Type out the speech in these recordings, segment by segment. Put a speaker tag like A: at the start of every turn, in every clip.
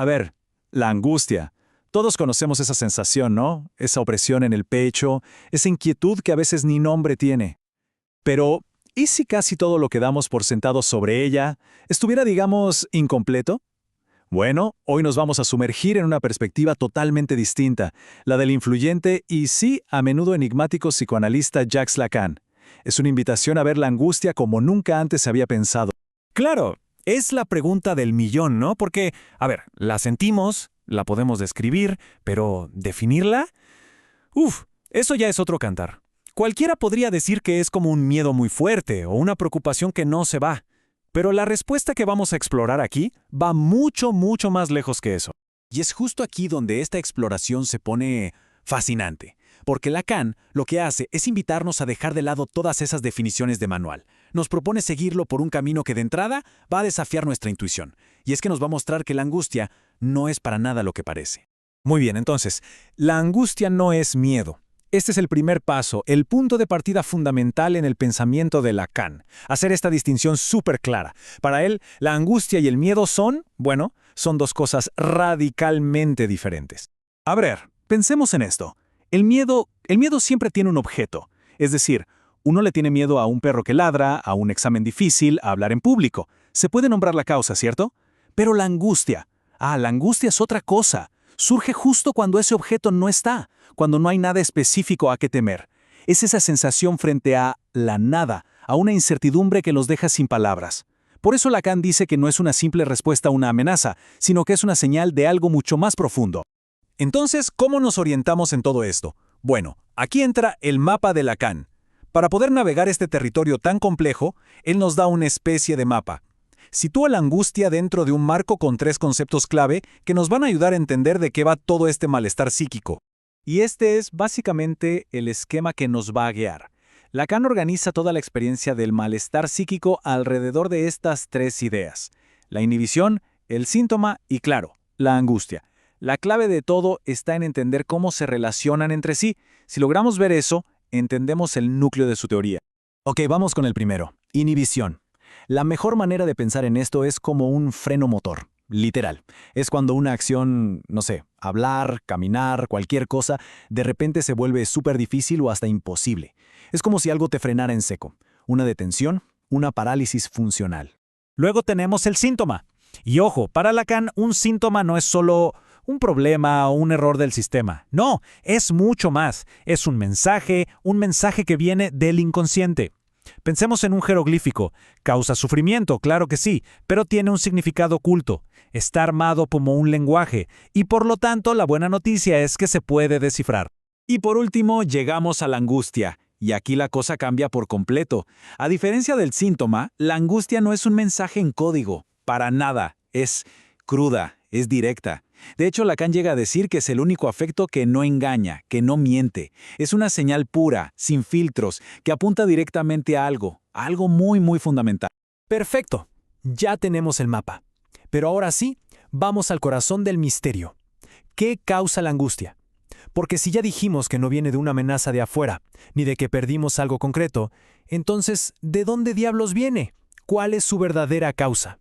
A: A ver, la angustia. Todos conocemos esa sensación, ¿no? Esa opresión en el pecho, esa inquietud que a veces ni nombre tiene. Pero, ¿y si casi todo lo que damos por sentado sobre ella estuviera, digamos, incompleto? Bueno, hoy nos vamos a sumergir en una perspectiva totalmente distinta, la del influyente y sí, a menudo enigmático psicoanalista Jacques Lacan. Es una invitación a ver la angustia como nunca antes se había pensado.
B: Claro, es la pregunta del millón, ¿no? Porque, a ver, la sentimos, la podemos describir, pero ¿definirla? Uf, eso ya es otro cantar. Cualquiera podría decir que es como un miedo muy fuerte o una preocupación que no se va. Pero la respuesta que vamos a explorar aquí va mucho, mucho más lejos que eso.
A: Y es justo aquí donde esta exploración se pone fascinante, porque Lacan lo que hace es invitarnos a dejar de lado todas esas definiciones de manual. Nos propone seguirlo por un camino que de entrada va a desafiar nuestra intuición, y es que nos va a mostrar que la angustia no es para nada lo que parece.
B: Muy bien, entonces, la angustia no es miedo. Este es el primer paso, el punto de partida fundamental en el pensamiento de Lacan. Hacer esta distinción súper clara. Para él, la angustia y el miedo son, bueno, son dos cosas radicalmente diferentes.
A: A ver, pensemos en esto. El miedo siempre tiene un objeto. Es decir, uno le tiene miedo a un perro que ladra, a un examen difícil, a hablar en público. Se puede nombrar la causa, ¿cierto? Pero la angustia es otra cosa. Surge justo cuando ese objeto no está, cuando no hay nada específico a qué temer. Es esa sensación frente a la nada, a una incertidumbre que los deja sin palabras. Por eso Lacan dice que no es una simple respuesta a una amenaza, sino que es una señal de algo mucho más profundo.
B: Entonces, ¿cómo nos orientamos en todo esto? Bueno, aquí entra el mapa de Lacan. Para poder navegar este territorio tan complejo, él nos da una especie de mapa. Sitúa la angustia dentro de un marco con tres conceptos clave que nos van a ayudar a entender de qué va todo este malestar psíquico.
A: Y este es básicamente el esquema que nos va a guiar. Lacan organiza toda la experiencia del malestar psíquico alrededor de estas tres ideas: la inhibición, el síntoma y, claro, la angustia. La clave de todo está en entender cómo se relacionan entre sí. Si logramos ver eso, entendemos el núcleo de su teoría.
B: Ok, vamos con el primero, inhibición. La mejor manera de pensar en esto es como un freno motor, literal. Es cuando una acción, no sé, hablar, caminar, cualquier cosa, de repente se vuelve súper difícil o hasta imposible. Es como si algo te frenara en seco. Una detención, una parálisis funcional. Luego tenemos el síntoma. Y ojo, para Lacan, un síntoma no es solo un problema o un error del sistema. No, es mucho más. Es un mensaje que viene del inconsciente. Pensemos en un jeroglífico. Causa sufrimiento, claro que sí, pero tiene un significado oculto. Está armado como un lenguaje, y por lo tanto la buena noticia es que se puede descifrar.
A: Y por último, llegamos a la angustia. Y aquí la cosa cambia por completo. A diferencia del síntoma, la angustia no es un mensaje en código. Para nada. Es cruda, es directa. De hecho, Lacan llega a decir que es el único afecto que no engaña, que no miente. Es una señal pura, sin filtros, que apunta directamente a algo muy, muy fundamental.
B: Perfecto, ya tenemos el mapa. Pero ahora sí, vamos al corazón del misterio. ¿Qué causa la angustia? Porque si ya dijimos que no viene de una amenaza de afuera, ni de que perdimos algo concreto, entonces, ¿de dónde diablos viene? ¿Cuál es su verdadera causa?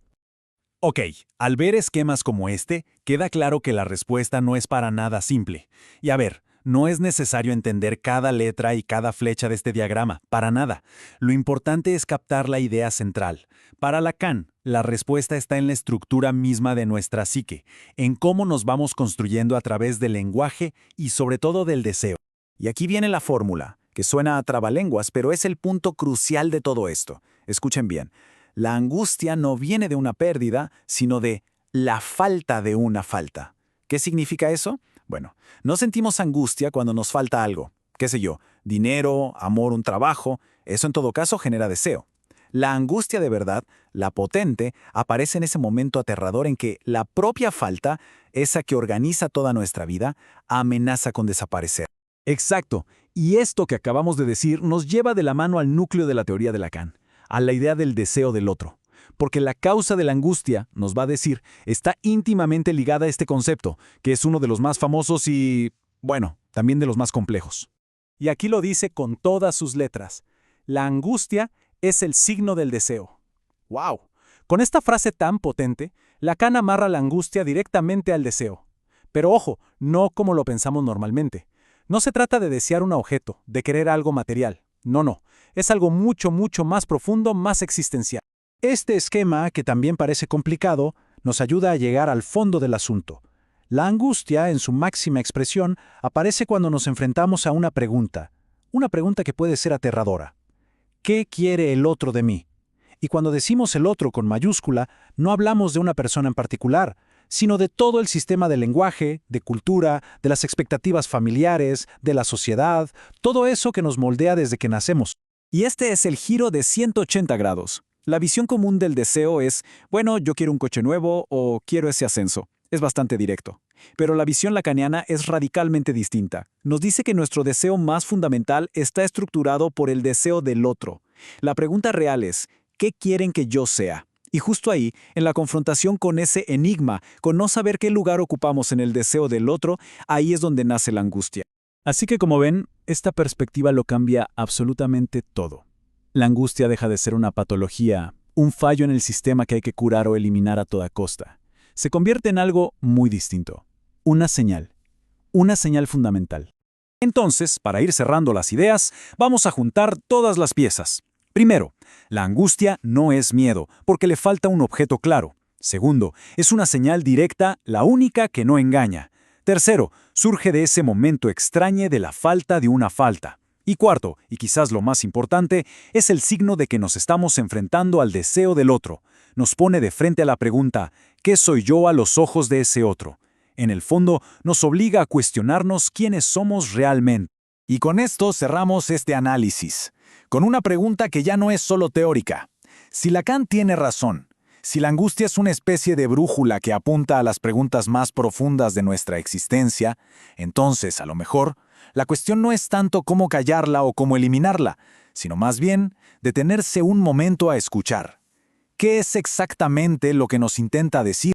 A: Ok, al ver esquemas como este, queda claro que la respuesta no es para nada simple. Y a ver, no es necesario entender cada letra y cada flecha de este diagrama, para nada. Lo importante es captar la idea central. Para Lacan, la respuesta está en la estructura misma de nuestra psique, en cómo nos vamos construyendo a través del lenguaje y sobre todo del deseo. Y aquí viene la fórmula, que suena a trabalenguas, pero es el punto crucial de todo esto. Escuchen bien. La angustia no viene de una pérdida, sino de la falta de una falta. ¿Qué significa eso? Bueno, no sentimos angustia cuando nos falta algo. ¿Qué sé yo? Dinero, amor, un trabajo. Eso en todo caso genera deseo. La angustia de verdad, la potente, aparece en ese momento aterrador en que la propia falta, esa que organiza toda nuestra vida, amenaza con desaparecer.
B: Exacto, y esto que acabamos de decir nos lleva de la mano al núcleo de la teoría de Lacan, a la idea del deseo del otro. Porque la causa de la angustia, nos va a decir, está íntimamente ligada a este concepto, que es uno de los más famosos y, bueno, también de los más complejos. Y aquí lo dice con todas sus letras. La angustia es el signo del deseo. ¡Wow!
C: Con esta frase tan potente, Lacan amarra la angustia directamente al deseo. Pero ojo, no como lo pensamos normalmente. No se trata de desear un objeto, de querer algo material. No. Es algo mucho, mucho más profundo, más existencial.
D: Este esquema, que también parece complicado, nos ayuda a llegar al fondo del asunto. La angustia, en su máxima expresión, aparece cuando nos enfrentamos a una pregunta que puede ser aterradora. ¿Qué quiere el otro de mí? Y cuando decimos el otro con mayúscula, no hablamos de una persona en particular, sino de todo el sistema de lenguaje, de cultura, de las expectativas familiares, de la sociedad, todo eso que nos moldea desde que nacemos.
B: Y este es el giro de 180 grados. La visión común del deseo es, bueno, yo quiero un coche nuevo o quiero ese ascenso. Es bastante directo. Pero la visión lacaniana es radicalmente distinta. Nos dice que nuestro deseo más fundamental está estructurado por el deseo del otro. La pregunta real es, ¿qué quieren que yo sea? Y justo ahí, en la confrontación con ese enigma, con no saber qué lugar ocupamos en el deseo del otro, ahí es donde nace la angustia.
A: Así que como ven, esta perspectiva lo cambia absolutamente todo. La angustia deja de ser una patología, un fallo en el sistema que hay que curar o eliminar a toda costa. Se convierte en algo muy distinto. Una señal fundamental. Entonces, para ir cerrando las ideas, vamos a juntar todas las piezas. Primero, la angustia no es miedo, porque le falta un objeto claro. Segundo, es una señal directa, la única que no engaña. Tercero, surge de ese momento extraño de la falta de una falta. Y cuarto, y quizás lo más importante, es el signo de que nos estamos enfrentando al deseo del otro. Nos pone de frente a la pregunta, ¿qué soy yo a los ojos de ese otro? En el fondo, nos obliga a cuestionarnos quiénes somos realmente.
B: Y con esto cerramos este análisis, con una pregunta que ya no es solo teórica. Si Lacan tiene razón, si la angustia es una especie de brújula que apunta a las preguntas más profundas de nuestra existencia, entonces, a lo mejor, la cuestión no es tanto cómo callarla o cómo eliminarla, sino más bien detenerse un momento a escuchar. ¿Qué es exactamente lo que nos intenta decir?